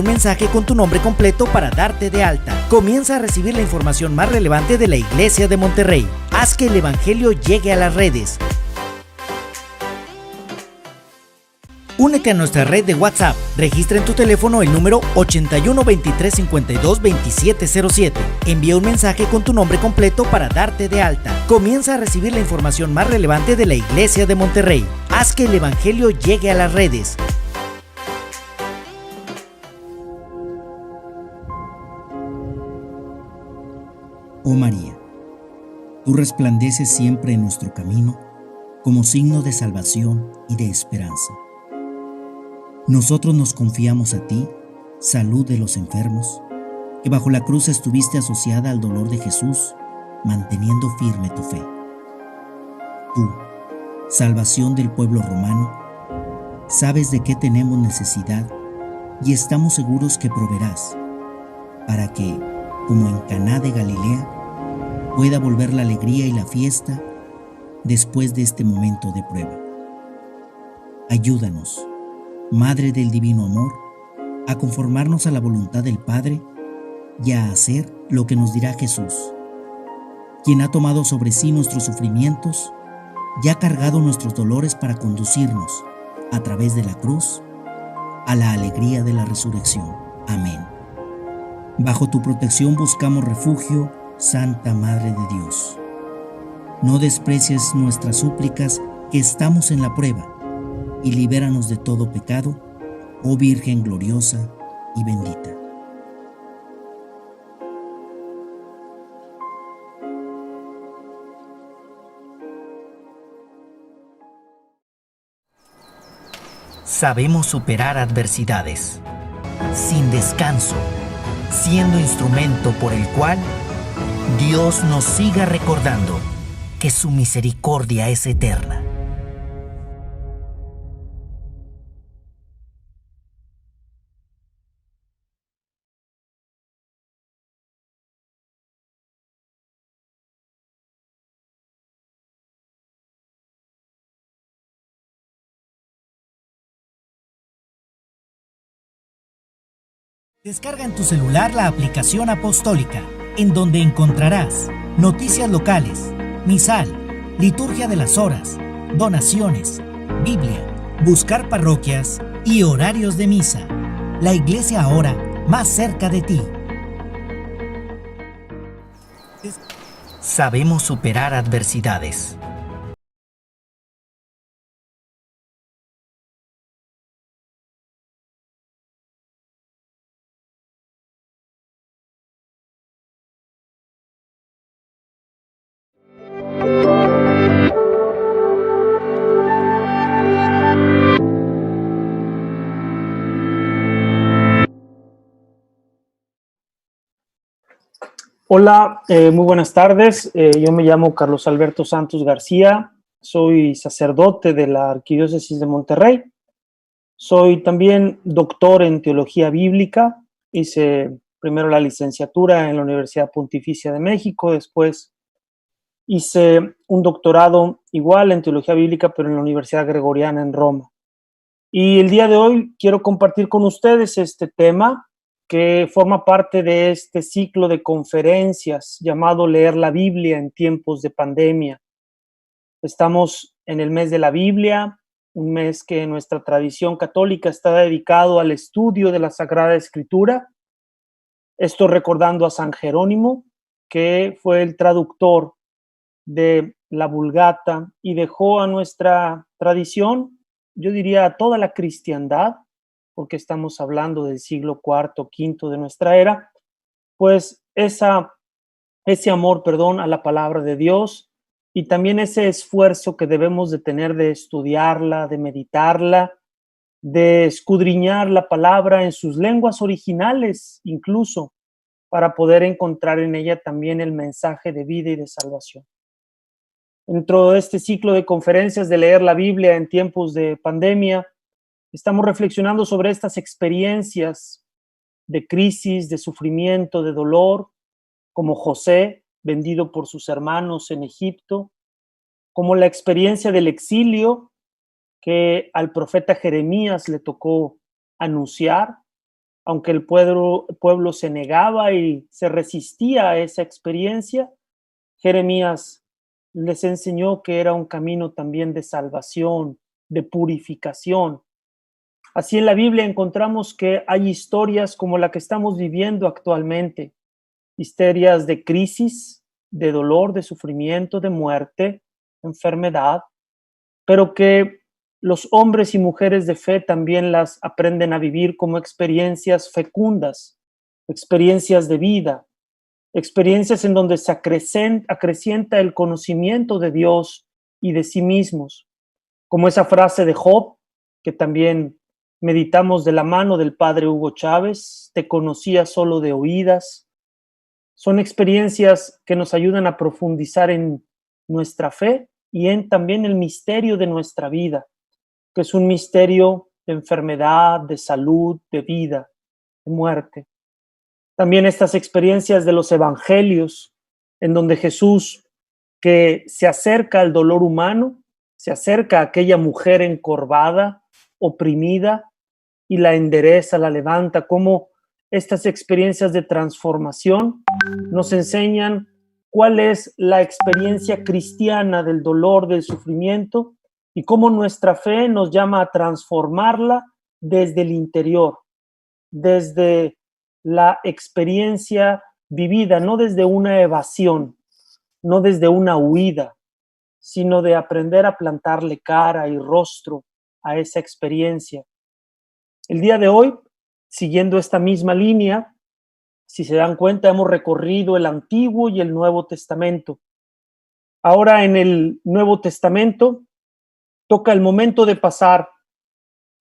un mensaje con tu nombre completo para darte de alta. Comienza a recibir la información más relevante de la Iglesia de Monterrey. Haz que el Evangelio llegue a las redes. Únete a nuestra red de WhatsApp. Registra en tu teléfono el número 81 23 52 2707. Envía un mensaje con tu nombre completo para darte de alta. Comienza a recibir la información más relevante de la Iglesia de Monterrey. Haz que el Evangelio llegue a las redes. Oh María, tú resplandeces siempre en nuestro camino como signo de salvación y de esperanza. Nosotros nos confiamos a ti, salud de los enfermos, que bajo la cruz estuviste asociada al dolor de Jesús, manteniendo firme tu fe. Tú, salvación del pueblo romano, sabes de qué tenemos necesidad y estamos seguros que proveerás, para que, como en Caná de Galilea, pueda volver la alegría y la fiesta después de este momento de prueba. Ayúdanos, Madre del Divino Amor, a conformarnos a la voluntad del Padre y a hacer lo que nos dirá Jesús, quien ha tomado sobre sí nuestros sufrimientos y ha cargado nuestros dolores para conducirnos, a través de la cruz, a la alegría de la resurrección. Amén. Bajo tu protección buscamos refugio, Santa Madre de Dios. No desprecies nuestras súplicas, que estamos en la prueba, y libéranos de todo pecado, oh Virgen gloriosa y bendita. Sabemos superar adversidades, sin descanso, siendo instrumento por el cual Dios nos siga recordando que su misericordia es eterna. Descarga en tu celular la aplicación apostólica, en donde encontrarás noticias locales, misal, liturgia de las horas, donaciones, Biblia, buscar parroquias y horarios de misa. La iglesia ahora más cerca de ti. Sabemos superar adversidades. Hola, muy buenas tardes. Yo me llamo Carlos Alberto Santos García, soy sacerdote de la Arquidiócesis de Monterrey. Soy también doctor en Teología Bíblica. Hice primero la licenciatura en la Universidad Pontificia de México, después hice un doctorado igual en Teología Bíblica, pero en la Universidad Gregoriana en Roma. Y el día de hoy quiero compartir con ustedes este tema que forma parte de este ciclo de conferencias llamado Leer la Biblia en tiempos de pandemia. Estamos en el mes de la Biblia, un mes que en nuestra tradición católica está dedicado al estudio de la Sagrada Escritura. Esto recordando a San Jerónimo, que fue el traductor de la Vulgata y dejó a nuestra tradición, yo diría a toda la cristiandad, porque estamos hablando del siglo IV, V de nuestra era, pues ese amor, a la palabra de Dios y también ese esfuerzo que debemos de tener de estudiarla, de meditarla, de escudriñar la palabra en sus lenguas originales incluso, para poder encontrar en ella también el mensaje de vida y de salvación. Dentro de este ciclo de conferencias de leer la Biblia en tiempos de pandemia, estamos reflexionando sobre estas experiencias de crisis, de sufrimiento, de dolor, como José, vendido por sus hermanos en Egipto, como la experiencia del exilio que al profeta Jeremías le tocó anunciar, Aunque el pueblo se negaba y se resistía a esa experiencia, Jeremías les enseñó que era un camino también de salvación, de purificación. Así en la Biblia encontramos que hay historias como la que estamos viviendo actualmente, historias de crisis, de dolor, de sufrimiento, de muerte, enfermedad, pero que los hombres y mujeres de fe también las aprenden a vivir como experiencias fecundas, experiencias de vida, experiencias en donde se acrecienta el conocimiento de Dios y de sí mismos, como esa frase de Job, que también meditamos de la mano del padre Hugo Chávez: te conocía solo de oídas. Son experiencias que nos ayudan a profundizar en nuestra fe y en también el misterio de nuestra vida, que es un misterio de enfermedad, de salud, de vida, de muerte. También estas experiencias de los evangelios, en donde Jesús, que se acerca al dolor humano, se acerca a aquella mujer encorvada, oprimida, y la endereza, la levanta, como estas experiencias de transformación nos enseñan cuál es la experiencia cristiana del dolor, del sufrimiento, y cómo nuestra fe nos llama a transformarla desde el interior, desde la experiencia vivida, no desde una evasión, no desde una huida, sino de aprender a plantarle cara y rostro a esa experiencia. El día de hoy, siguiendo esta misma línea, si se dan cuenta, hemos recorrido el Antiguo y el Nuevo Testamento. Ahora en el Nuevo Testamento toca el momento de pasar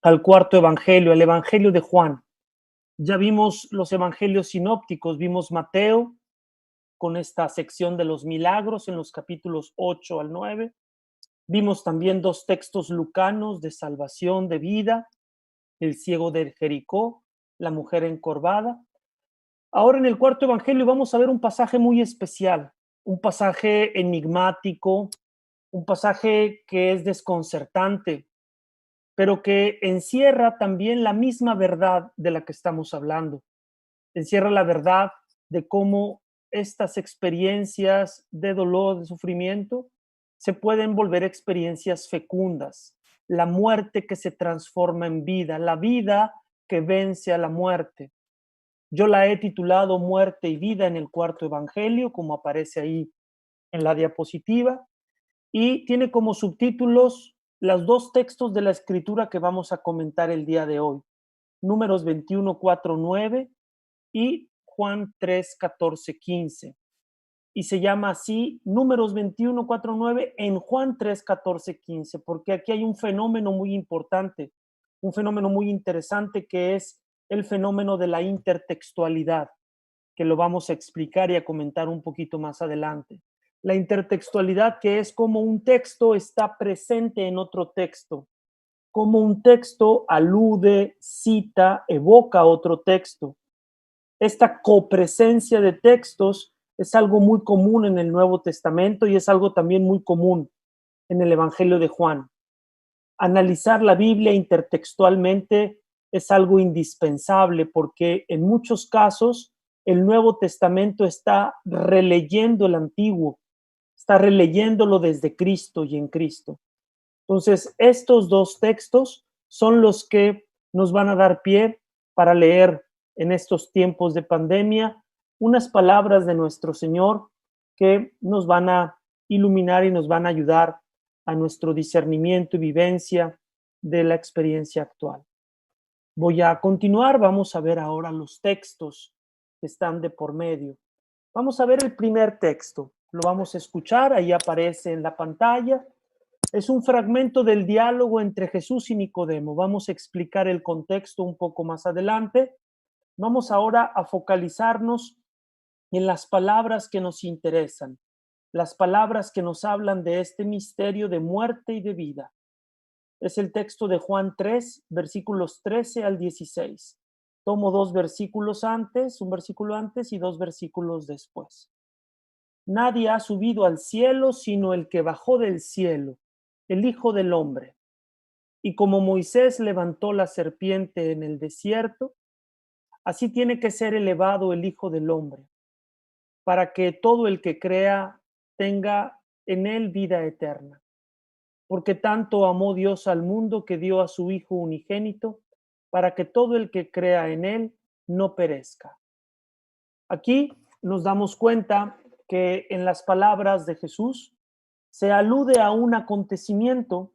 al cuarto evangelio, el Evangelio de Juan. Ya vimos los evangelios sinópticos, vimos Mateo con esta sección de los milagros en los capítulos 8 al 9. Vimos también dos textos lucanos de salvación, de vida: el ciego de Jericó, la mujer encorvada. Ahora en el cuarto evangelio vamos a ver un pasaje muy especial, un pasaje enigmático, un pasaje que es desconcertante, pero que encierra también la misma verdad de la que estamos hablando. Encierra la verdad de cómo estas experiencias de dolor, de sufrimiento, se pueden volver experiencias fecundas. La muerte que se transforma en vida, la vida que vence a la muerte. Yo la he titulado Muerte y Vida en el cuarto evangelio, como aparece ahí en la diapositiva, y tiene como subtítulos los dos textos de la escritura que vamos a comentar el día de hoy: Números 21, 4, 9 y Juan 3, 14, 15. Y se llama así Números 21, 4, 9 en Juan 3, 14, 15, porque aquí hay un fenómeno muy importante, un fenómeno muy interesante, que es el fenómeno de la intertextualidad, que lo vamos a explicar y a comentar un poquito más adelante. La intertextualidad, que es como un texto está presente en otro texto, como un texto alude, cita, evoca otro texto. Esta copresencia de textos es algo muy común en el Nuevo Testamento y es algo también muy común en el Evangelio de Juan. Analizar la Biblia intertextualmente es algo indispensable, porque en muchos casos el Nuevo Testamento está releyendo el Antiguo, está releyéndolo desde Cristo y en Cristo. Entonces, estos dos textos son los que nos van a dar pie para leer en estos tiempos de pandemia unas palabras de nuestro Señor que nos van a iluminar y nos van a ayudar a nuestro discernimiento y vivencia de la experiencia actual. Voy a continuar, vamos a ver ahora los textos que están de por medio. Vamos a ver el primer texto, lo vamos a escuchar, ahí aparece en la pantalla. Es un fragmento del diálogo entre Jesús y Nicodemo. Vamos a explicar el contexto un poco más adelante. Vamos ahora a focalizarnos en las palabras que nos interesan, las palabras que nos hablan de este misterio de muerte y de vida. Es el texto de Juan 3, versículos 13 al 16. Tomo dos versículos antes, un versículo antes y dos versículos después. Nadie ha subido al cielo sino el que bajó del cielo, el Hijo del Hombre. Y como Moisés levantó la serpiente en el desierto, así tiene que ser elevado el Hijo del Hombre, para que todo el que crea tenga en él vida eterna. Porque tanto amó Dios al mundo que dio a su Hijo unigénito, para que todo el que crea en él no perezca. Aquí nos damos cuenta que en las palabras de Jesús se alude a un acontecimiento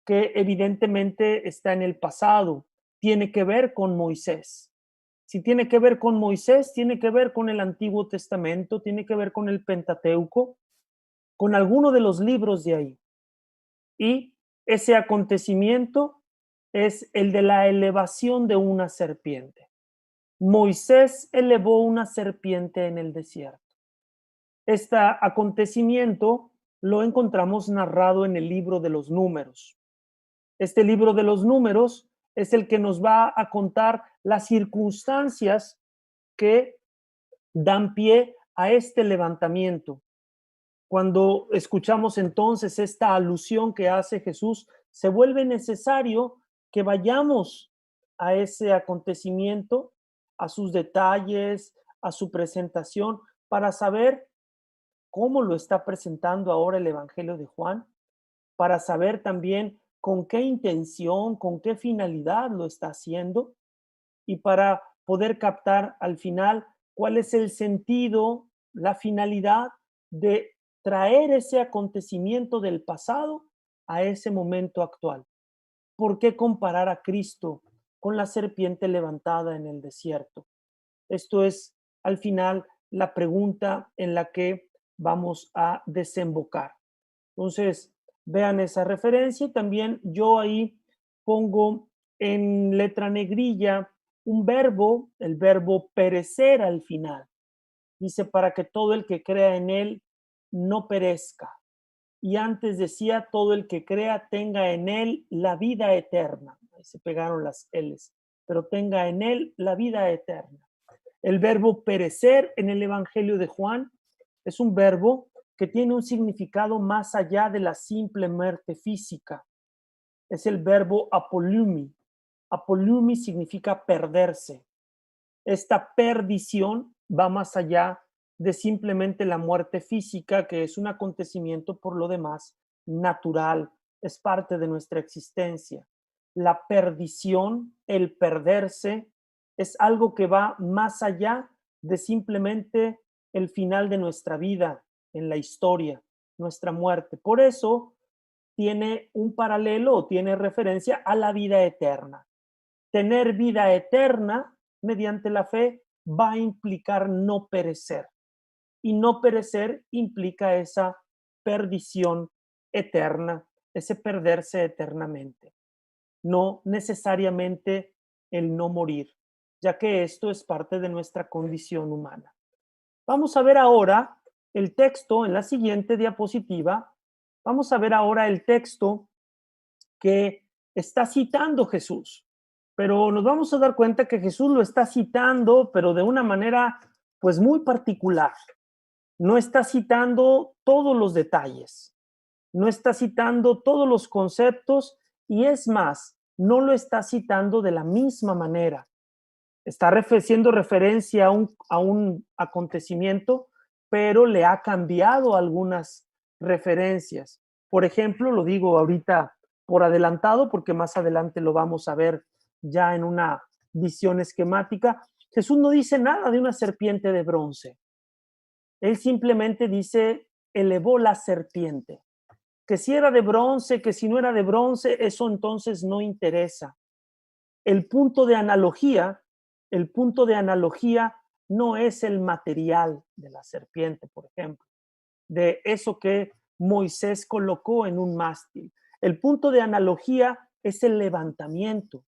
que evidentemente está en el pasado, tiene que ver con Moisés. Si tiene que ver con Moisés, tiene que ver con el Antiguo Testamento, tiene que ver con el Pentateuco, con alguno de los libros de ahí. Y ese acontecimiento es el de la elevación de una serpiente. Moisés elevó una serpiente en el desierto. Este acontecimiento lo encontramos narrado en el libro de los Números. Este libro de los Números es el que nos va a contar las circunstancias que dan pie a este levantamiento. Cuando escuchamos entonces esta alusión que hace Jesús, se vuelve necesario que vayamos a ese acontecimiento, a sus detalles, a su presentación, para saber cómo lo está presentando ahora el Evangelio de Juan, para saber también con qué intención, con qué finalidad lo está haciendo y para poder captar al final cuál es el sentido, la finalidad de traer ese acontecimiento del pasado a ese momento actual. ¿Por qué comparar a Cristo con la serpiente levantada en el desierto? Esto es al final la pregunta en la que vamos a desembocar. Entonces, vean esa referencia y también yo ahí pongo en letra negrilla un verbo, el verbo perecer al final. Dice, para que todo el que crea en él no perezca. Y antes decía, todo el que crea tenga en él la vida eterna. Ahí se pegaron las L's, pero tenga en él la vida eterna. El verbo perecer en el Evangelio de Juan es un verbo que tiene un significado más allá de la simple muerte física. Es el verbo apolumi. Apolumi significa perderse. Esta perdición va más allá de simplemente la muerte física, que es un acontecimiento por lo demás natural, es parte de nuestra existencia. La perdición, el perderse, es algo que va más allá de simplemente el final de nuestra vida en la historia, nuestra muerte. Por eso tiene un paralelo o tiene referencia a la vida eterna. Tener vida eterna mediante la fe va a implicar no perecer. Y no perecer implica esa perdición eterna, ese perderse eternamente. No necesariamente el no morir, ya que esto es parte de nuestra condición humana. Vamos a ver ahora el texto en la siguiente diapositiva. Vamos a ver ahora el texto que está citando Jesús, pero nos vamos a dar cuenta que Jesús lo está citando, pero de una manera pues muy particular. No está citando todos los detalles, no está citando todos los conceptos y es más, no lo está citando de la misma manera. Está haciendo referencia a un acontecimiento, pero le ha cambiado algunas referencias. Por ejemplo, lo digo ahorita por adelantado, porque más adelante lo vamos a ver ya en una visión esquemática. Jesús no dice nada de una serpiente de bronce. Él simplemente dice, elevó la serpiente. Que si era de bronce, que si no era de bronce, eso entonces no interesa. El punto de analogía no es el material de la serpiente, por ejemplo, de eso que Moisés colocó en un mástil. El punto de analogía es el levantamiento.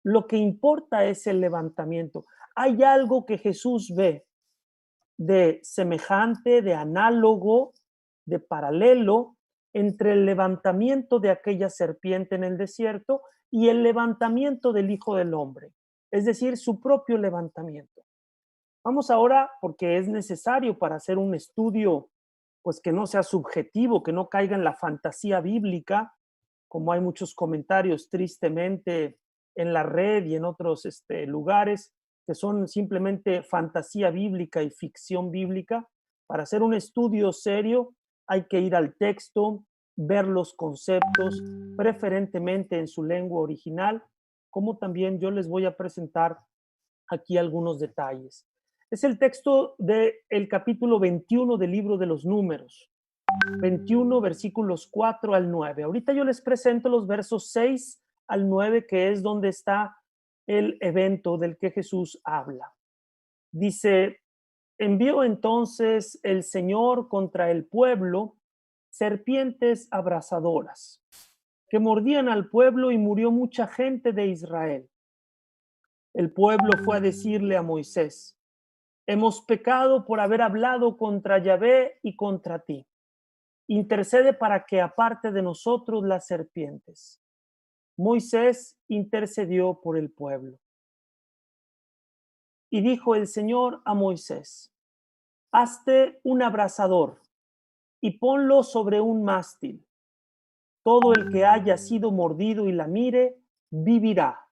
Lo que importa es el levantamiento. Hay algo que Jesús ve de semejante, de análogo, de paralelo entre el levantamiento de aquella serpiente en el desierto y el levantamiento del Hijo del Hombre, es decir, su propio levantamiento. Vamos ahora, porque es necesario para hacer un estudio, pues que no sea subjetivo, que no caiga en la fantasía bíblica, como hay muchos comentarios tristemente en la red y en otros lugares, que son simplemente fantasía bíblica y ficción bíblica. Para hacer un estudio serio hay que ir al texto, ver los conceptos, preferentemente en su lengua original, como también yo les voy a presentar aquí algunos detalles. Es el texto del capítulo 21 del libro de los Números, 21 versículos 4 al 9. Ahorita yo les presento los versos 6 al 9, que es donde está el evento del que Jesús habla. Dice: envió entonces el Señor contra el pueblo serpientes abrasadoras, que mordían al pueblo, y murió mucha gente de Israel. El pueblo fue a decirle a Moisés: hemos pecado por haber hablado contra Yahvé y contra ti. Intercede para que aparte de nosotros las serpientes. Moisés intercedió por el pueblo. Y dijo el Señor a Moisés: hazte un abrasador y ponlo sobre un mástil. Todo el que haya sido mordido y la mire, vivirá.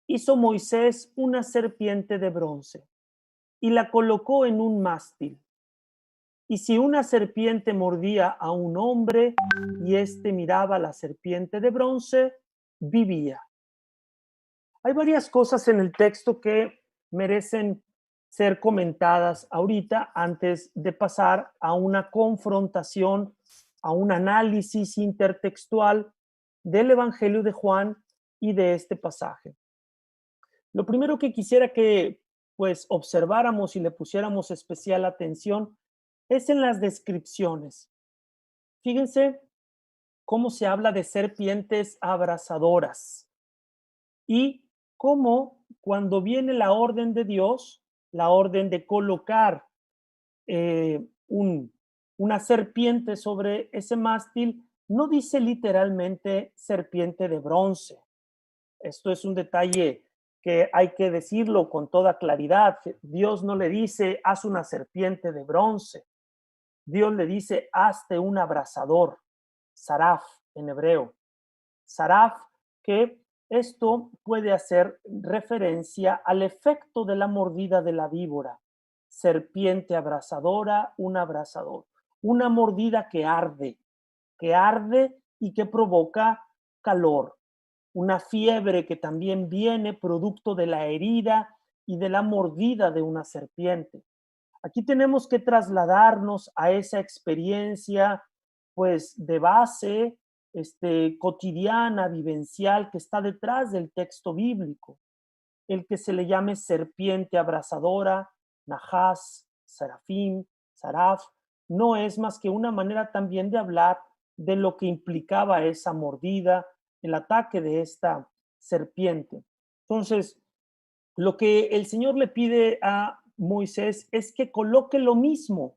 Hizo Moisés una serpiente de bronce y la colocó en un mástil. Y si una serpiente mordía a un hombre y éste miraba la serpiente de bronce, vivía. Hay varias cosas en el texto que merecen ser comentadas ahorita antes de pasar a una confrontación, a un análisis intertextual del Evangelio de Juan y de este pasaje. Lo primero que quisiera que pues observáramos y le pusiéramos especial atención es en las descripciones. Fíjense cómo se habla de serpientes abrasadoras y cómo cuando viene la orden de Dios, la orden de colocar una serpiente sobre ese mástil, no dice literalmente serpiente de bronce. Esto es un detalle que hay que decirlo con toda claridad. Dios no le dice: haz una serpiente de bronce. Dios le dice: hazte un abrasador, saraf en hebreo. Saraf, que esto puede hacer referencia al efecto de la mordida de la víbora. Serpiente abrasadora, un abrasador. Una mordida que arde y que provoca calor. Una fiebre que también viene producto de la herida y de la mordida de una serpiente. Aquí tenemos que trasladarnos a esa experiencia, pues, de base, cotidiana, vivencial, que está detrás del texto bíblico. El que se le llame serpiente abrasadora, najás, serafín, saraf, no es más que una manera también de hablar de lo que implicaba esa mordida, el ataque de esta serpiente. Entonces, lo que el Señor le pide a Moisés es que coloque lo mismo,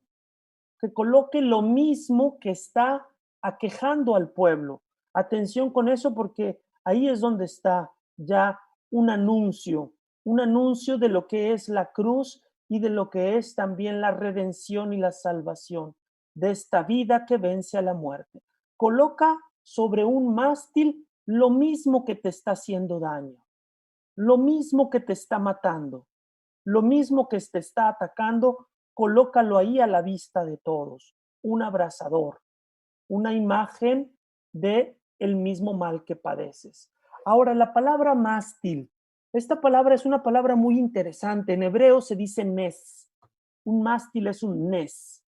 que está aquejando al pueblo. Atención con eso, porque ahí es donde está ya un anuncio de lo que es la cruz y de lo que es también la redención y la salvación de esta vida que vence a la muerte. Coloca sobre un mástil lo mismo que te está haciendo daño, lo mismo que te está matando, lo mismo que te está atacando, colócalo ahí a la vista de todos. Un abrasador, una imagen de el mismo mal que padeces. Ahora, la palabra mástil, esta palabra es una palabra muy interesante. En hebreo se dice nes. Un mástil es un nes.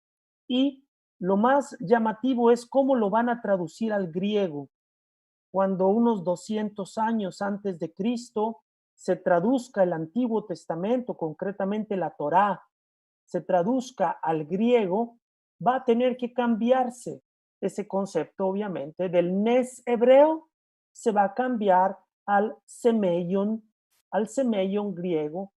Y lo más llamativo es cómo lo van a traducir al griego. Cuando unos 200 años antes de Cristo se traduzca el Antiguo Testamento, concretamente la Torá, se traduzca al griego, va a tener que cambiarse ese concepto, obviamente. Del nes hebreo se va a cambiar al semeion griego,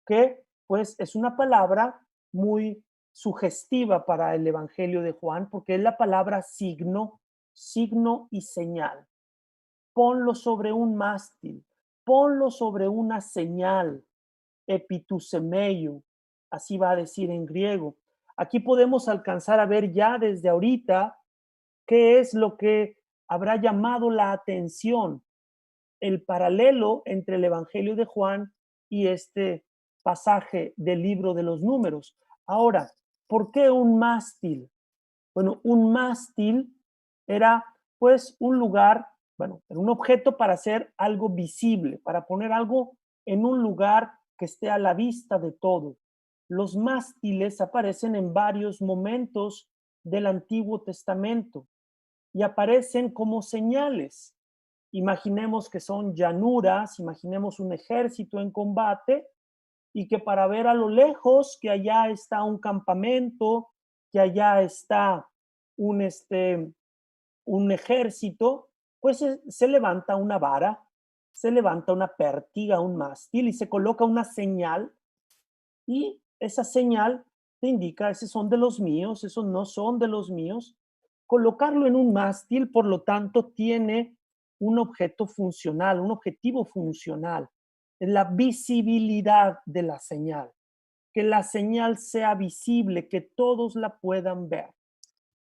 que pues es una palabra muy sugestiva para el Evangelio de Juan, porque es la palabra signo y señal. Ponlo sobre un mástil, ponlo sobre una señal, epitusemeion, así va a decir en griego. Aquí podemos alcanzar a ver ya desde ahorita qué es lo que habrá llamado la atención el paralelo entre el Evangelio de Juan y este pasaje del libro de los Números. Ahora, ¿por qué un mástil? Bueno, un mástil era pues un lugar, bueno, un objeto para hacer algo visible, para poner algo en un lugar que esté a la vista de todo. Los mástiles aparecen en varios momentos del Antiguo Testamento y aparecen como señales. Imaginemos que son llanuras, imaginemos un ejército en combate y que para ver a lo lejos que allá está un campamento, que allá está un, un ejército, pues se levanta una vara, se levanta una pértiga, un mástil y se coloca una señal y esa señal te indica, esos son de los míos, esos no son de los míos. Colocarlo en un mástil, por lo tanto, tiene un objeto funcional, un objetivo funcional, es la visibilidad de la señal, que la señal sea visible, que todos la puedan ver.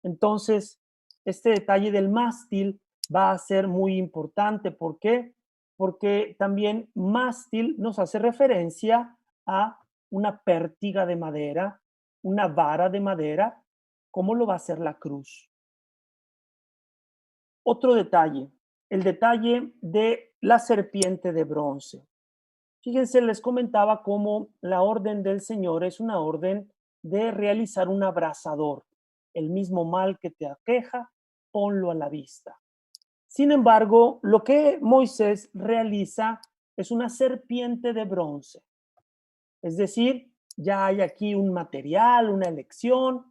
Entonces, este detalle del mástil va a ser muy importante. ¿Por qué? Porque también mástil nos hace referencia a una pértiga de madera, una vara de madera, como lo va a ser la cruz. Otro detalle, el detalle de la serpiente de bronce. Fíjense, les comentaba cómo la orden del Señor es una orden de realizar un abrasador. El mismo mal que te aqueja, ponlo a la vista. Sin embargo, lo que Moisés realiza es una serpiente de bronce. Es decir, ya hay aquí un material, una elección,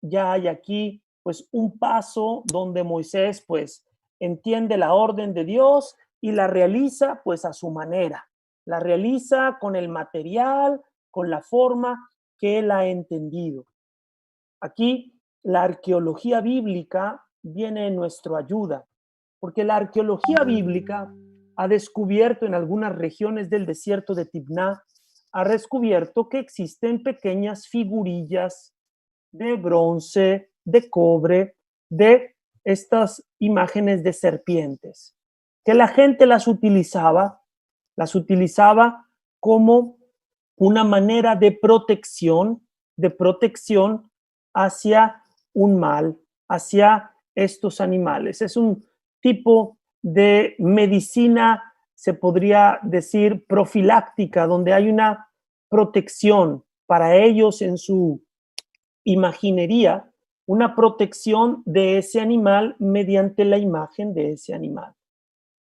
ya hay aquí pues un paso donde Moisés pues entiende la orden de Dios y la realiza pues a su manera. La realiza con el material, con la forma que él ha entendido. Aquí la arqueología bíblica viene en nuestra ayuda, porque la arqueología bíblica ha descubierto en algunas regiones del desierto de Tibná, ha descubierto que existen pequeñas figurillas de bronce, de cobre, de estas imágenes de serpientes, que la gente las utilizaba como una manera de protección hacia un mal, hacia estos animales. Es un tipo de medicina, se podría decir, profiláctica, donde hay una protección para ellos en su imaginería, una protección de ese animal mediante la imagen de ese animal.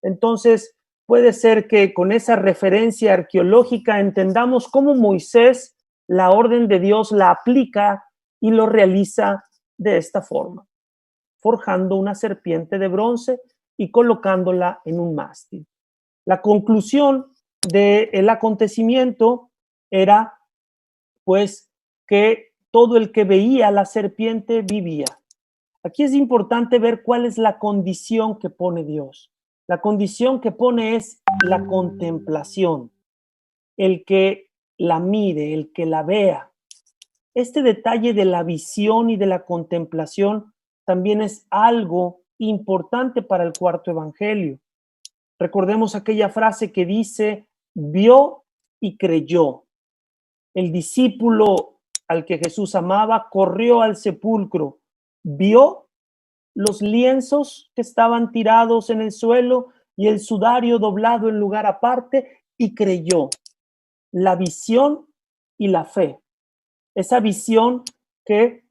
Entonces, puede ser que con esa referencia arqueológica entendamos cómo Moisés la orden de Dios la aplica y lo realiza de esta forma, forjando una serpiente de bronce y colocándola en un mástil. La conclusión del acontecimiento era, pues, que todo el que veía la serpiente vivía. Aquí es importante ver cuál es la condición que pone Dios. La condición que pone es la contemplación, el que la mire, el que la vea. Este detalle de la visión y de la contemplación también es algo importante para el cuarto evangelio. Recordemos aquella frase que dice, vio y creyó. El discípulo al que Jesús amaba corrió al sepulcro, vio los lienzos que estaban tirados en el suelo y el sudario doblado en lugar aparte y creyó. La visión y la fe. Esa visión que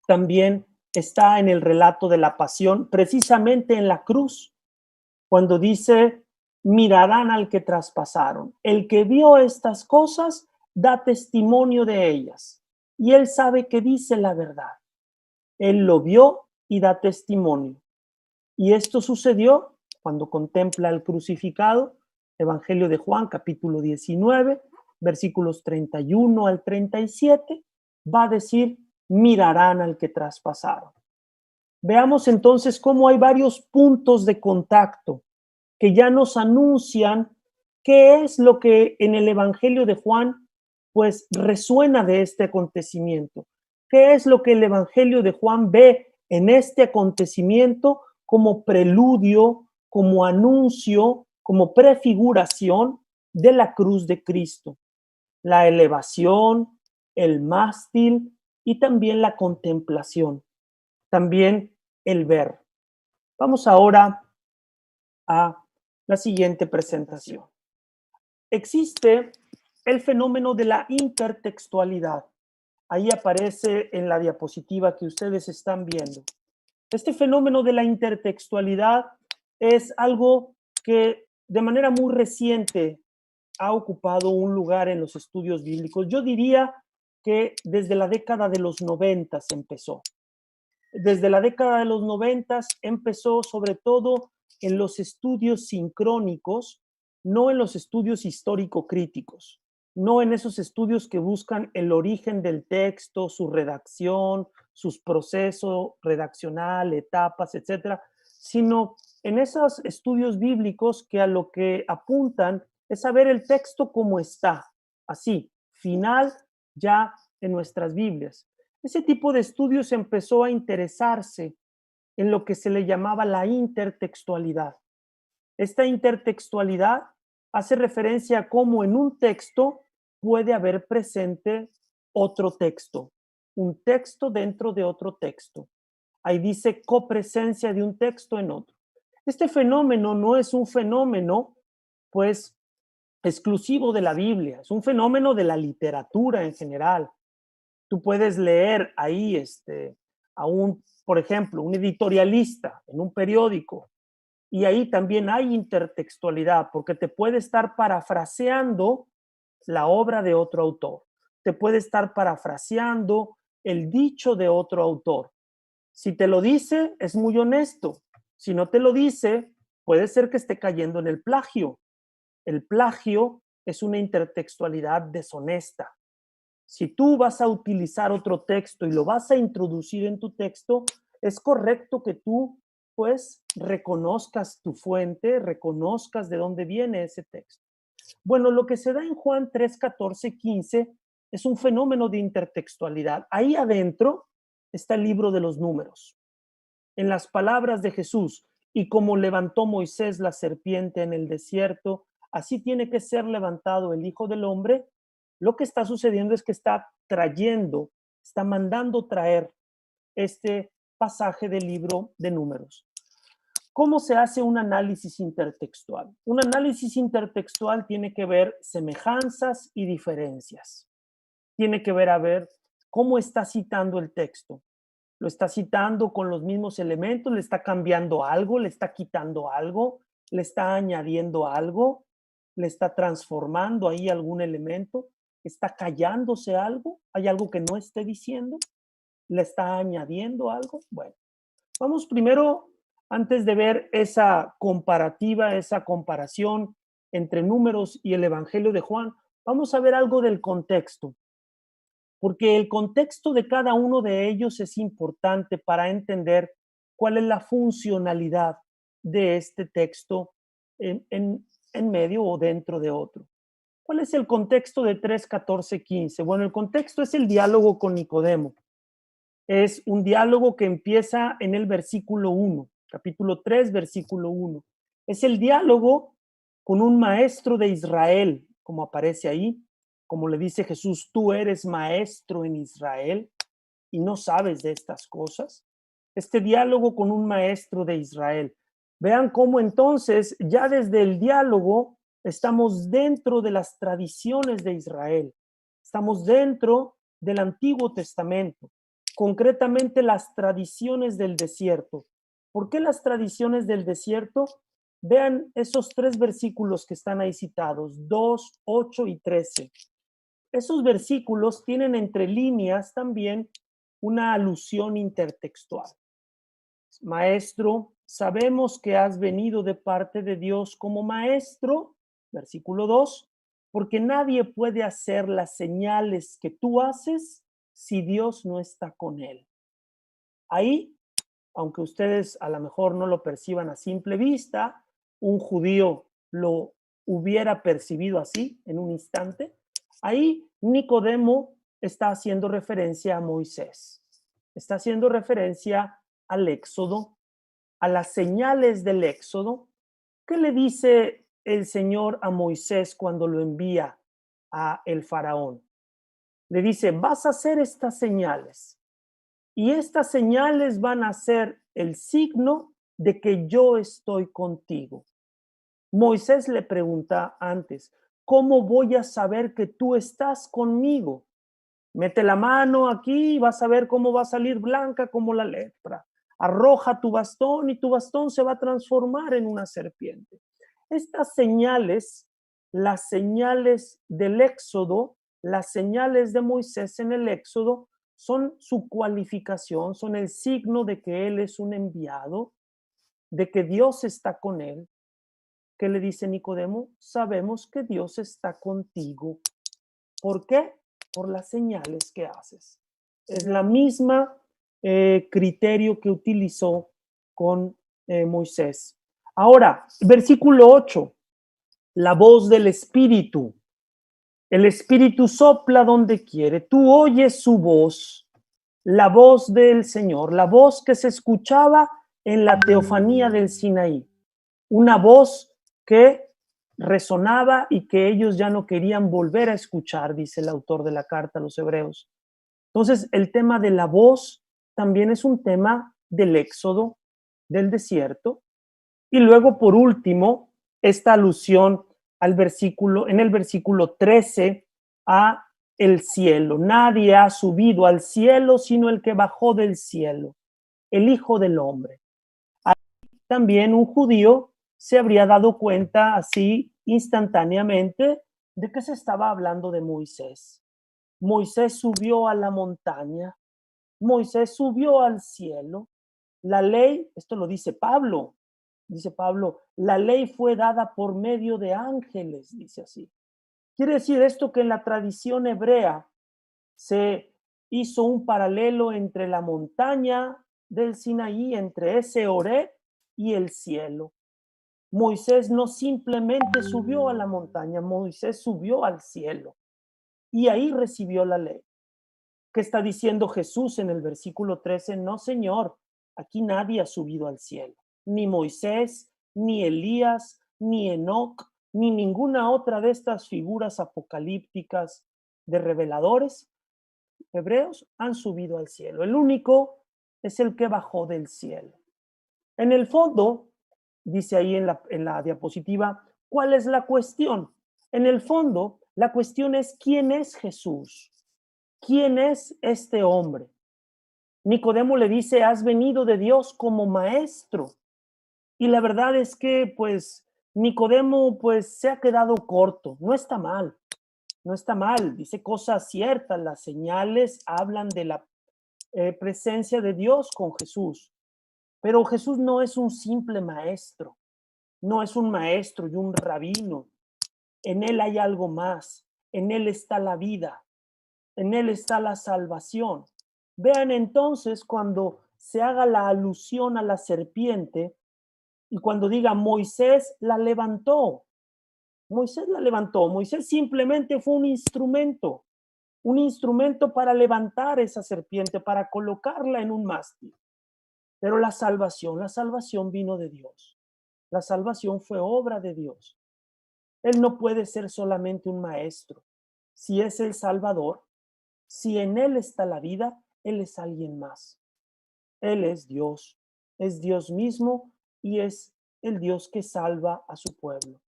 también está en el relato de la pasión, precisamente en la cruz, cuando dice, mirarán al que traspasaron. El que vio estas cosas da testimonio de ellas y él sabe que dice la verdad. Él lo vio y da testimonio. Y esto sucedió cuando contempla el crucificado, Evangelio de Juan, capítulo 19, versículos 31 al 37, va a decir, mirarán al que traspasaron. Veamos entonces cómo hay varios puntos de contacto que ya nos anuncian qué es lo que en el Evangelio de Juan pues resuena de este acontecimiento. ¿Qué es lo que el Evangelio de Juan ve en este acontecimiento como preludio, como anuncio como prefiguración de la cruz de Cristo, la elevación, el mástil y también la contemplación, también el ver. Vamos ahora a la siguiente presentación. Existe el fenómeno de la intertextualidad. Ahí aparece en la diapositiva que ustedes están viendo. Este fenómeno de la intertextualidad es algo que de manera muy reciente ha ocupado un lugar en los estudios bíblicos. Yo diría que desde la década de los 90 empezó. Desde la década de los 90 empezó sobre todo en los estudios sincrónicos, no en los estudios histórico-críticos, no en esos estudios que buscan el origen del texto, su redacción, sus procesos redaccional, etapas, etcétera, sino en esos estudios bíblicos que a lo que apuntan es a ver el texto como está, así, final ya en nuestras Biblias. Ese tipo de estudios empezó a interesarse en lo que se le llamaba la intertextualidad. Esta intertextualidad hace referencia a cómo en un texto puede haber presente otro texto, un texto dentro de otro texto. Ahí dice copresencia de un texto en otro. Este fenómeno no es un fenómeno, pues, exclusivo de la Biblia, es un fenómeno de la literatura en general. Tú puedes leer ahí a un, por ejemplo, un editorialista en un periódico, y ahí también hay intertextualidad, porque te puede estar parafraseando la obra de otro autor, te puede estar parafraseando el dicho de otro autor. Si te lo dice, es muy honesto. Si no te lo dice, puede ser que esté cayendo en el plagio. El plagio es una intertextualidad deshonesta. Si tú vas a utilizar otro texto y lo vas a introducir en tu texto, es correcto que tú, pues, reconozcas tu fuente, reconozcas de dónde viene ese texto. Bueno, lo que se da en Juan 3, 14, 15 es un fenómeno de intertextualidad. Ahí adentro está el libro de los números. En las palabras de Jesús, y como levantó Moisés la serpiente en el desierto, así tiene que ser levantado el Hijo del Hombre. Lo que está sucediendo es que está trayendo, está mandando traer este pasaje del libro de números. ¿Cómo se hace un análisis intertextual? Un análisis intertextual tiene que ver semejanzas y diferencias. Tiene que ver a ver cómo está citando el texto. ¿Lo está citando con los mismos elementos? ¿Le está cambiando algo? ¿Le está quitando algo? ¿Le está añadiendo algo? ¿Le está transformando ahí algún elemento? ¿Está callándose algo? ¿Hay algo que no esté diciendo? ¿Le está añadiendo algo? Bueno, vamos primero, antes de ver esa comparativa, esa comparación entre números y el Evangelio de Juan, vamos a ver algo del contexto, porque el contexto de cada uno de ellos es importante para entender cuál es la funcionalidad de este texto en medio o dentro de otro. ¿Cuál es el contexto de 3, 14, 15? Bueno, el contexto es el diálogo con Nicodemo. Es un diálogo que empieza en el versículo 1, capítulo 3, versículo 1. Es el diálogo con un maestro de Israel, como aparece ahí, como le dice Jesús, tú eres maestro en Israel y no sabes de estas cosas. Este diálogo con un maestro de Israel. Vean cómo entonces ya desde el diálogo estamos dentro de las tradiciones de Israel. Estamos dentro del Antiguo Testamento, concretamente las tradiciones del desierto. ¿Por qué las tradiciones del desierto? Vean esos 3 versículos que están ahí citados, 2, 8 y 13. Esos versículos tienen entre líneas también una alusión intertextual. Maestro, sabemos que has venido de parte de Dios como maestro, versículo 2, porque nadie puede hacer las señales que tú haces si Dios no está con él. Ahí, aunque ustedes a lo mejor no lo perciban a simple vista, un judío lo hubiera percibido así en un instante. Ahí Nicodemo está haciendo referencia a Moisés, está haciendo referencia al Éxodo, a las señales del Éxodo. ¿Qué le dice el Señor a Moisés cuando lo envía a el faraón? Le dice, vas a hacer estas señales y estas señales van a ser el signo de que yo estoy contigo. Moisés le pregunta antes, ¿cómo voy a saber que tú estás conmigo? Mete la mano aquí y vas a ver cómo va a salir blanca como la lepra. Arroja tu bastón y tu bastón se va a transformar en una serpiente. Estas señales, las señales del Éxodo, las señales de Moisés en el Éxodo, son su cualificación, son el signo de que él es un enviado, de que Dios está con él. ¿Qué le dice Nicodemo? Sabemos que Dios está contigo. ¿Por qué? Por las señales que haces. Es la misma criterio que utilizó con Moisés. Ahora, versículo 8, la voz del Espíritu. El Espíritu sopla donde quiere. Tú oyes su voz, la voz del Señor, la voz que se escuchaba en la teofanía del Sinaí. Una voz que resonaba y que ellos ya no querían volver a escuchar, dice el autor de la carta a los Hebreos. Entonces, el tema de la voz también es un tema del éxodo, del desierto. Y luego, por último, esta alusión al versículo, en el versículo 13, a el cielo. Nadie ha subido al cielo sino el que bajó del cielo, el Hijo del Hombre. Ahí también un judío se habría dado cuenta así instantáneamente de que se estaba hablando de Moisés. Moisés subió a la montaña, Moisés subió al cielo. La ley, esto lo dice Pablo, la ley fue dada por medio de ángeles, dice así. Quiere decir esto que en la tradición hebrea se hizo un paralelo entre la montaña del Sinaí, entre ese Horeb y el cielo. Moisés no simplemente subió a la montaña, Moisés subió al cielo y ahí recibió la ley. ¿Qué está diciendo Jesús en el versículo 13? No, Señor, aquí nadie ha subido al cielo, ni Moisés, ni Elías, ni Enoc, ni ninguna otra de estas figuras apocalípticas de reveladores hebreos han subido al cielo. El único es el que bajó del cielo. En el fondo, dice ahí en la diapositiva, ¿cuál es la cuestión? En el fondo, la cuestión es ¿quién es Jesús? ¿Quién es este hombre? Nicodemo le dice, has venido de Dios como maestro. Y la verdad es que, pues, Nicodemo, pues, se ha quedado corto. No está mal, no está mal. Dice cosas ciertas. Las señales hablan de la presencia de Dios con Jesús. Pero Jesús no es un simple maestro. No es un maestro y un rabino. En él hay algo más. En él está la vida. En él está la salvación. Vean entonces cuando se haga la alusión a la serpiente y cuando diga Moisés la levantó. Moisés la levantó. Moisés simplemente fue un instrumento para levantar esa serpiente, para colocarla en un mástil. Pero la salvación vino de Dios. La salvación fue obra de Dios. Él no puede ser solamente un maestro. Si es el Salvador, si en Él está la vida, Él es alguien más. Él es Dios mismo y es el Dios que salva a su pueblo.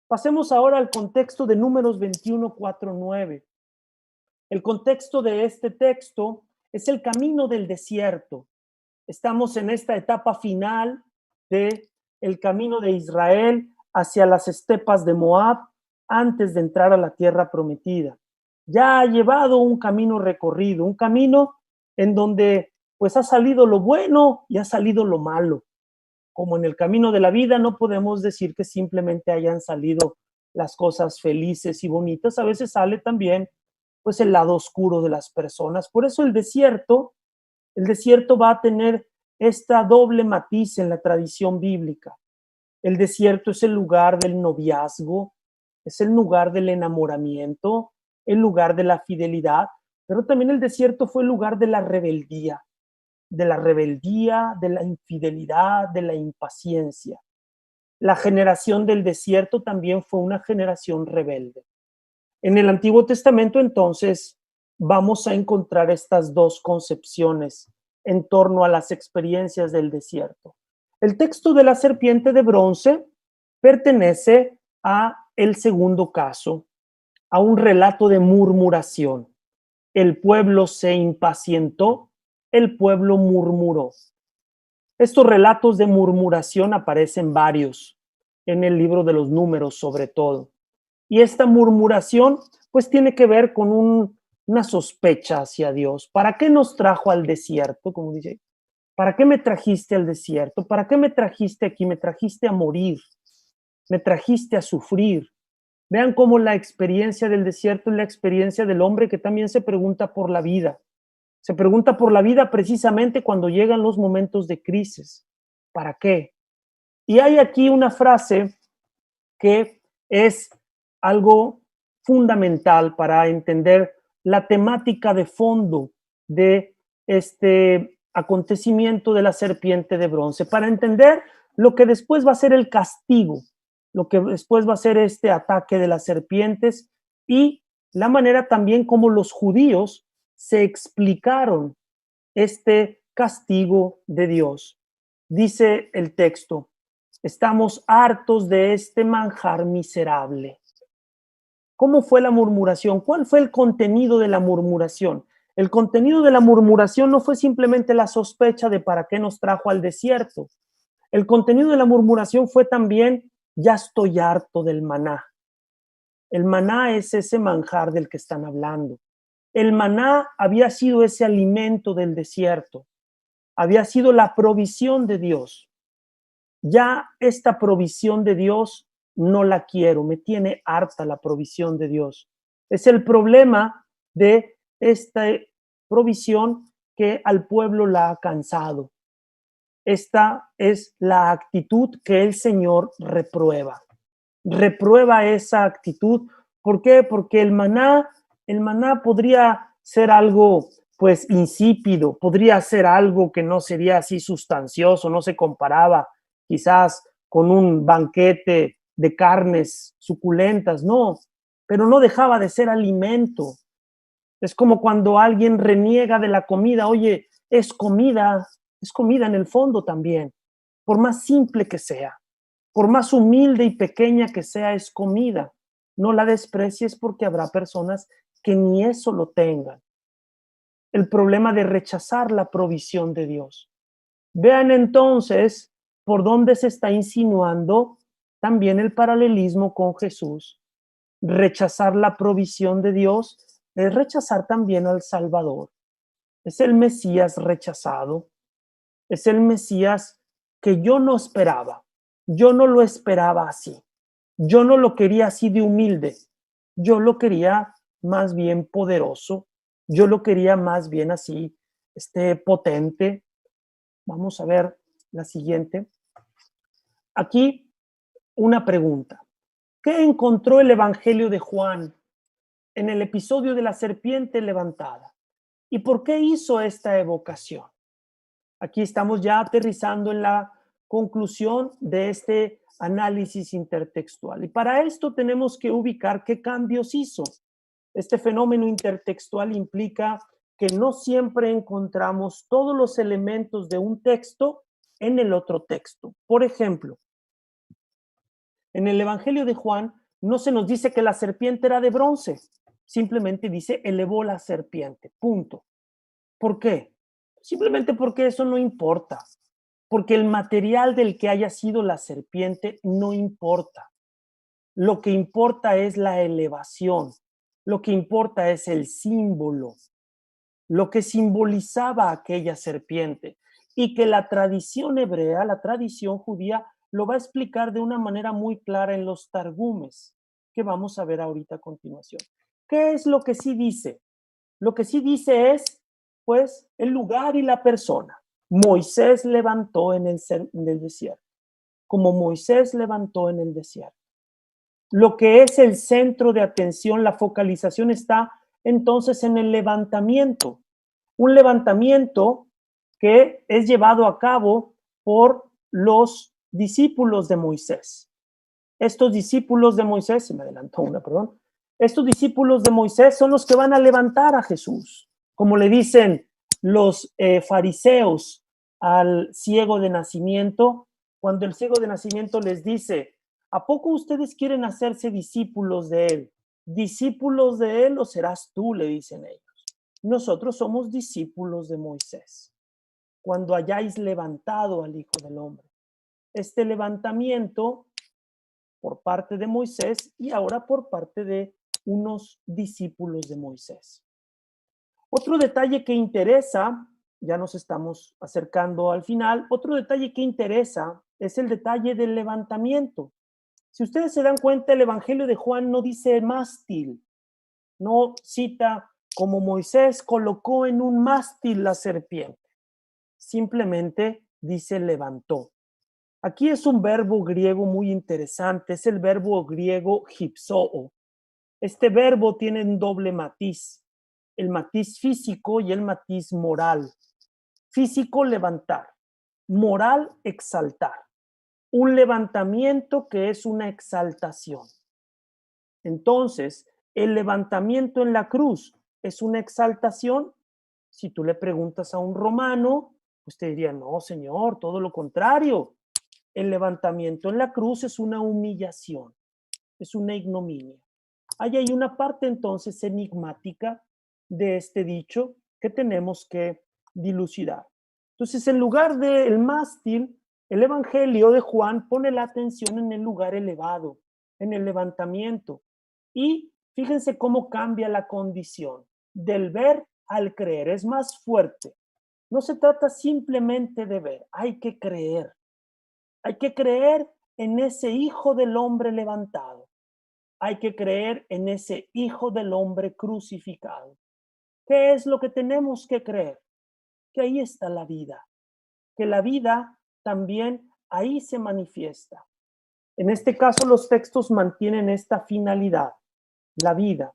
Pasemos ahora al contexto de Números 21, 4, 9. El contexto de este texto es el camino del desierto. Estamos en esta etapa final de el camino de Israel hacia las estepas de Moab antes de entrar a la tierra prometida. Ya ha llevado un camino recorrido, un camino en donde pues ha salido lo bueno y ha salido lo malo. Como en el camino de la vida no podemos decir que simplemente hayan salido las cosas felices y bonitas, a veces sale también pues el lado oscuro de las personas. Por eso el desierto va a tener esta doble matiz en la tradición bíblica. El desierto es el lugar del noviazgo, es el lugar del enamoramiento, el lugar de la fidelidad, pero también el desierto fue el lugar de la rebeldía, de la infidelidad, de la impaciencia. La generación del desierto también fue una generación rebelde. En el Antiguo Testamento, entonces, vamos a encontrar estas dos concepciones en torno a las experiencias del desierto. El texto de la serpiente de bronce pertenece a el segundo caso, a un relato de murmuración. El pueblo se impacientó, el pueblo murmuró. Estos relatos de murmuración aparecen varios en el libro de los Números, sobre todo. Y esta murmuración, pues, tiene que ver con una sospecha hacia Dios. ¿Para qué nos trajo al desierto? Como dice, ¿para qué me trajiste al desierto? ¿Para qué me trajiste aquí? Me trajiste a morir, me trajiste a sufrir. Vean cómo la experiencia del desierto es la experiencia del hombre que también se pregunta por la vida. Se pregunta por la vida precisamente cuando llegan los momentos de crisis. ¿Para qué? Y hay aquí una frase que es algo fundamental para entender la temática de fondo de este acontecimiento de la serpiente de bronce, para entender lo que después va a ser el castigo, lo que después va a ser este ataque de las serpientes y la manera también como los judíos se explicaron este castigo de Dios. Dice el texto: estamos hartos de este manjar miserable. ¿Cómo fue la murmuración? ¿Cuál fue el contenido de la murmuración? El contenido de la murmuración no fue simplemente la sospecha de para qué nos trajo al desierto. El contenido de la murmuración fue también: ya estoy harto del maná. El maná es ese manjar del que están hablando. El maná había sido ese alimento del desierto, había sido la provisión de Dios. Ya esta provisión de Dios no la quiero, me tiene harta la provisión de Dios. Es el problema de esta provisión que al pueblo la ha cansado. Esta es la actitud que el Señor reprueba. Reprueba esa actitud. ¿Por qué? Porque el maná podría ser algo pues insípido, podría ser algo que no sería así sustancioso, no se comparaba quizás con un banquete de carnes suculentas, no, pero no dejaba de ser alimento. Es como cuando alguien reniega de la comida. Oye, es comida en el fondo también, por más simple que sea, por más humilde y pequeña que sea, es comida. No la desprecies porque habrá personas que ni eso lo tengan. El problema de rechazar la provisión de Dios. Vean entonces por dónde se está insinuando también el paralelismo con Jesús. Rechazar la provisión de Dios es rechazar también al Salvador. Es el Mesías rechazado. Es el Mesías que yo no esperaba. Yo no lo esperaba así. Yo no lo quería así de humilde. Yo lo quería más bien poderoso. Yo lo quería más bien así, potente. Vamos a ver la siguiente. Aquí una pregunta. ¿Qué encontró el Evangelio de Juan en el episodio de la serpiente levantada? ¿Y por qué hizo esta evocación? Aquí estamos ya aterrizando en la conclusión de este análisis intertextual. Y para esto tenemos que ubicar qué cambios hizo. Este fenómeno intertextual implica que no siempre encontramos todos los elementos de un texto en el otro texto. Por ejemplo, en el Evangelio de Juan no se nos dice que la serpiente era de bronce, simplemente dice elevó la serpiente, punto. ¿Por qué? Simplemente porque eso no importa, porque el material del que haya sido la serpiente no importa. Lo que importa es la elevación, lo que importa es el símbolo, lo que simbolizaba aquella serpiente, y que la tradición hebrea, la tradición judía, lo va a explicar de una manera muy clara en los targumes, que vamos a ver ahorita a continuación. ¿Qué es lo que sí dice? Lo que sí dice es, pues, el lugar y la persona. Moisés levantó en el desierto, como Moisés levantó en el desierto. Lo que es el centro de atención, la focalización está entonces en el levantamiento. Un levantamiento que es llevado a cabo por los discípulos de Moisés. Estos discípulos de Moisés, se me adelantó una, perdón. Estos discípulos de Moisés son los que van a levantar a Jesús, como le dicen los fariseos al ciego de nacimiento, cuando el ciego de nacimiento les dice, ¿a poco ustedes quieren hacerse discípulos de él? ¿Discípulos de él o serás tú?, le dicen ellos. Nosotros somos discípulos de Moisés. Cuando hayáis levantado al Hijo del Hombre. Este levantamiento por parte de Moisés y ahora por parte de unos discípulos de Moisés. Otro detalle que interesa, ya nos estamos acercando al final, otro detalle que interesa es el detalle del levantamiento. Si ustedes se dan cuenta, el Evangelio de Juan no dice mástil, no cita como Moisés colocó en un mástil la serpiente, simplemente dice levantó. Aquí es un verbo griego muy interesante, es el verbo griego hypsoo. Este verbo tiene un doble matiz, el matiz físico y el matiz moral. Físico, levantar. Moral, exaltar. Un levantamiento que es una exaltación. Entonces, el levantamiento en la cruz es una exaltación. Si tú le preguntas a un romano, pues te diría, no, señor, todo lo contrario. El levantamiento en la cruz es una humillación, es una ignominia. Ahí hay una parte entonces enigmática de este dicho que tenemos que dilucidar. Entonces, en lugar del mástil, el Evangelio de Juan pone la atención en el lugar elevado, en el levantamiento. Y fíjense cómo cambia la condición del ver al creer, es más fuerte. No se trata simplemente de ver, hay que creer. Hay que creer en ese Hijo del Hombre levantado. Hay que creer en ese Hijo del Hombre crucificado. ¿Qué es lo que tenemos que creer? Que ahí está la vida. Que la vida también ahí se manifiesta. En este caso, los textos mantienen esta finalidad, la vida.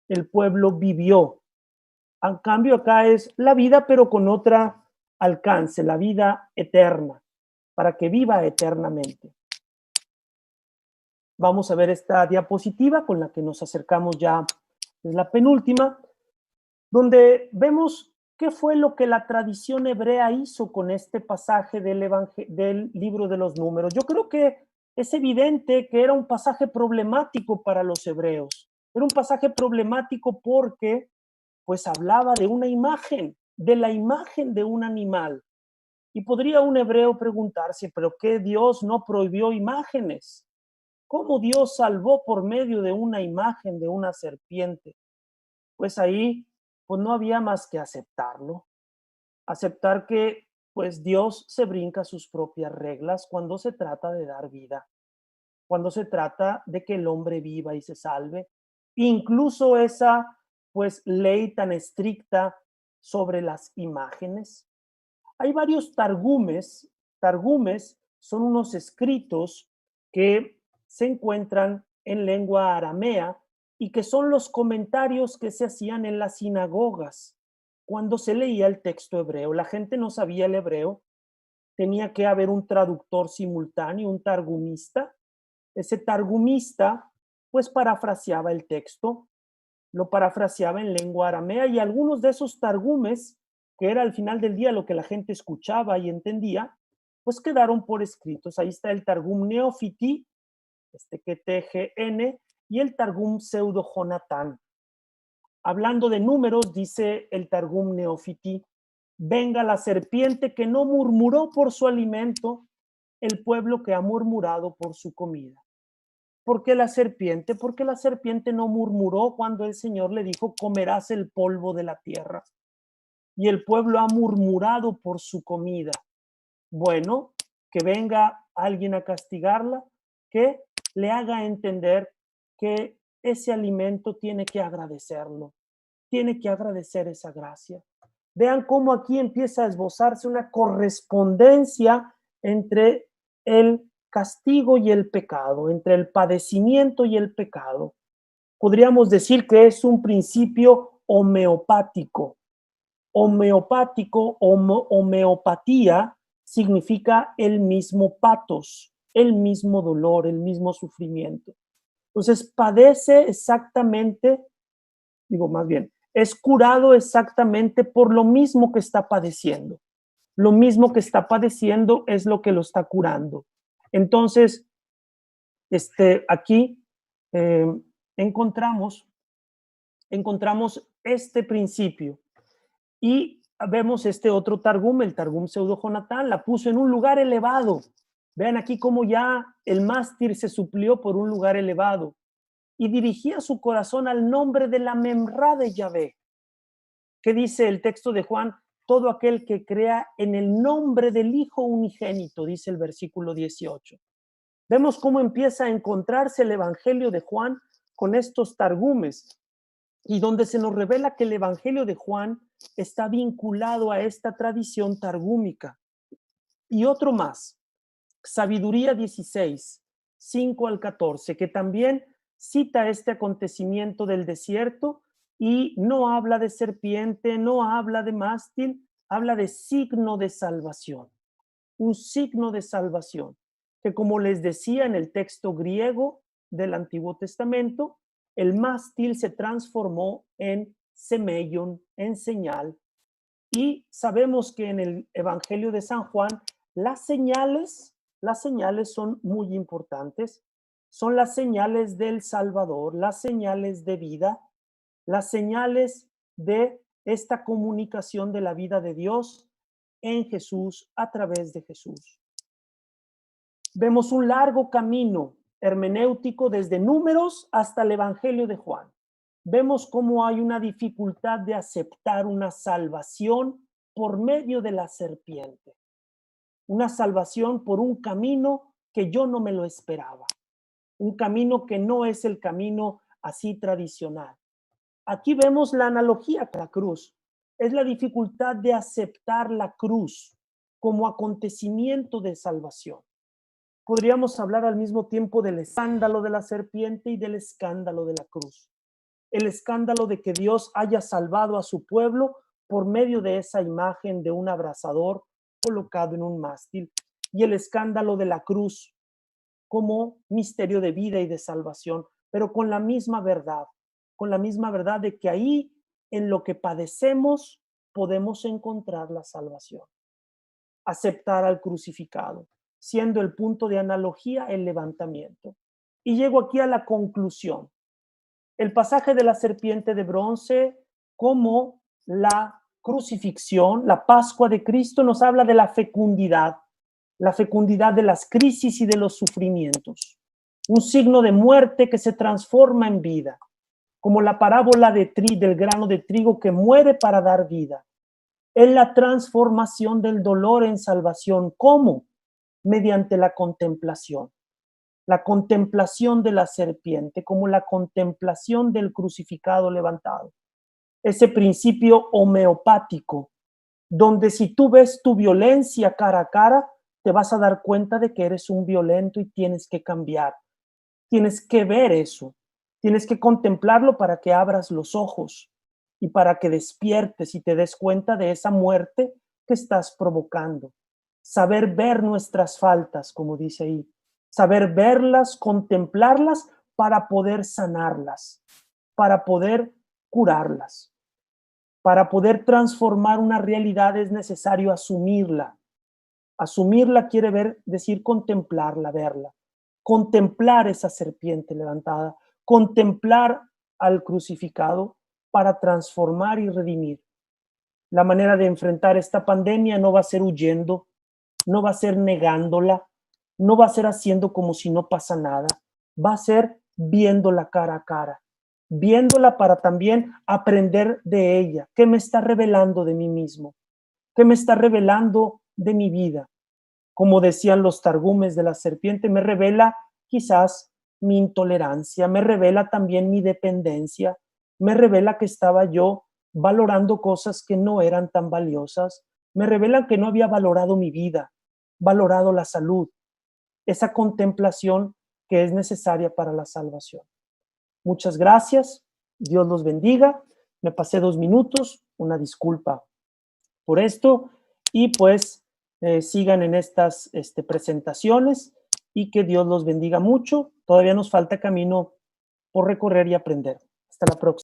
El pueblo vivió. En cambio, acá es la vida, pero con otra alcance, la vida eterna, para que viva eternamente. Vamos a ver esta diapositiva con la que nos acercamos ya, es la penúltima, donde vemos qué fue lo que la tradición hebrea hizo con este pasaje del libro de los Números. Yo creo que es evidente que era un pasaje problemático para los hebreos. Era un pasaje problemático porque pues hablaba de una imagen, de la imagen de un animal. Y podría un hebreo preguntarse, ¿pero qué Dios no prohibió imágenes? ¿Cómo Dios salvó por medio de una imagen de una serpiente? Pues ahí pues no había más que aceptarlo. Aceptar que pues Dios se brinca sus propias reglas cuando se trata de dar vida, cuando se trata de que el hombre viva y se salve. Incluso esa pues ley tan estricta sobre las imágenes. Hay varios targumes. Targumes son unos escritos que se encuentran en lengua aramea y que son los comentarios que se hacían en las sinagogas cuando se leía el texto hebreo. La gente no sabía el hebreo, tenía que haber un traductor simultáneo, un targumista. Ese targumista pues parafraseaba el texto, lo parafraseaba en lengua aramea y algunos de esos targumes, que era al final del día lo que la gente escuchaba y entendía, pues quedaron por escritos. Ahí está el Targum Neofiti, KTGN, y el Targum Pseudo Jonatán. Hablando de números, dice el Targum Neofiti, venga la serpiente que no murmuró por su alimento, el pueblo que ha murmurado por su comida. ¿Por qué la serpiente? Porque la serpiente no murmuró cuando el Señor le dijo, comerás el polvo de la tierra. Y el pueblo ha murmurado por su comida. Bueno, que venga alguien a castigarla, que le haga entender que ese alimento tiene que agradecerlo, tiene que agradecer esa gracia. Vean cómo aquí empieza a esbozarse una correspondencia entre el castigo y el pecado, entre el padecimiento y el pecado. Podríamos decir que es un principio homeopático. Homeopatía significa el mismo patos, el mismo dolor, el mismo sufrimiento. Entonces, padece exactamente, más bien, es curado exactamente por lo mismo que está padeciendo. Lo mismo que está padeciendo es lo que lo está curando. Entonces, aquí encontramos este principio y vemos este otro Targum, el Targum Pseudo Jonatán, la puso en un lugar elevado. Vean aquí cómo ya el mástir se suplió por un lugar elevado y dirigía su corazón al nombre de la Memra de Yahvé. ¿Qué dice el texto de Juan? Todo aquel que crea en el nombre del Hijo unigénito, dice el versículo 18. Vemos cómo empieza a encontrarse el Evangelio de Juan con estos targumes y donde se nos revela que el Evangelio de Juan está vinculado a esta tradición targúmica. Y otro más, Sabiduría 16, 5 al 14, que también cita este acontecimiento del desierto y no habla de serpiente, no habla de mástil, habla de signo de salvación, un signo de salvación, que como les decía en el texto griego del Antiguo Testamento, el mástil se transformó en semeion, en señal, y sabemos que en el Evangelio de San Juan las señales son muy importantes, son las señales del Salvador, las señales de vida, las señales de esta comunicación de la vida de Dios en Jesús, a través de Jesús. Vemos un largo camino hermenéutico desde Números hasta el Evangelio de Juan. Vemos cómo hay una dificultad de aceptar una salvación por medio de la serpiente. Una salvación por un camino que yo no me lo esperaba. Un camino que no es el camino así tradicional. Aquí vemos la analogía con la cruz. Es la dificultad de aceptar la cruz como acontecimiento de salvación. Podríamos hablar al mismo tiempo del escándalo de la serpiente y del escándalo de la cruz. El escándalo de que Dios haya salvado a su pueblo por medio de esa imagen de un abrasador colocado en un mástil, y el escándalo de la cruz como misterio de vida y de salvación, pero con la misma verdad de que ahí, en lo que padecemos, podemos encontrar la salvación. Aceptar al crucificado, siendo el punto de analogía el levantamiento. Y llego aquí a la conclusión. El pasaje de la serpiente de bronce, como la crucifixión, la Pascua de Cristo, nos habla de la fecundidad de las crisis y de los sufrimientos. Un signo de muerte que se transforma en vida, como la parábola del grano de trigo que muere para dar vida. Es la transformación del dolor en salvación. ¿Cómo? Mediante la contemplación. La contemplación de la serpiente, como la contemplación del crucificado levantado. Ese principio homeopático, donde si tú ves tu violencia cara a cara, te vas a dar cuenta de que eres un violento y tienes que cambiar. Tienes que ver eso. Tienes que contemplarlo para que abras los ojos y para que despiertes y te des cuenta de esa muerte que estás provocando. Saber ver nuestras faltas, como dice ahí. Saber verlas, contemplarlas para poder sanarlas, para poder curarlas. Para poder transformar una realidad es necesario asumirla. Asumirla quiere decir contemplarla, verla. Contemplar esa serpiente levantada, contemplar al crucificado para transformar y redimir. La manera de enfrentar esta pandemia no va a ser huyendo, no va a ser negándola, no va a ser haciendo como si no pasa nada, va a ser viéndola cara a cara, viéndola para también aprender de ella. ¿Qué me está revelando de mí mismo? ¿Qué me está revelando de mi vida? Como decían los targumes de la serpiente, me revela quizás mi intolerancia, me revela también mi dependencia, me revela que estaba yo valorando cosas que no eran tan valiosas, me revela que no había valorado mi vida, valorado la salud, esa contemplación que es necesaria para la salvación. Muchas gracias, Dios los bendiga. Me pasé 2 minutos, una disculpa por esto, y pues sigan en estas presentaciones y que Dios los bendiga mucho. Todavía nos falta camino por recorrer y aprender. Hasta la próxima.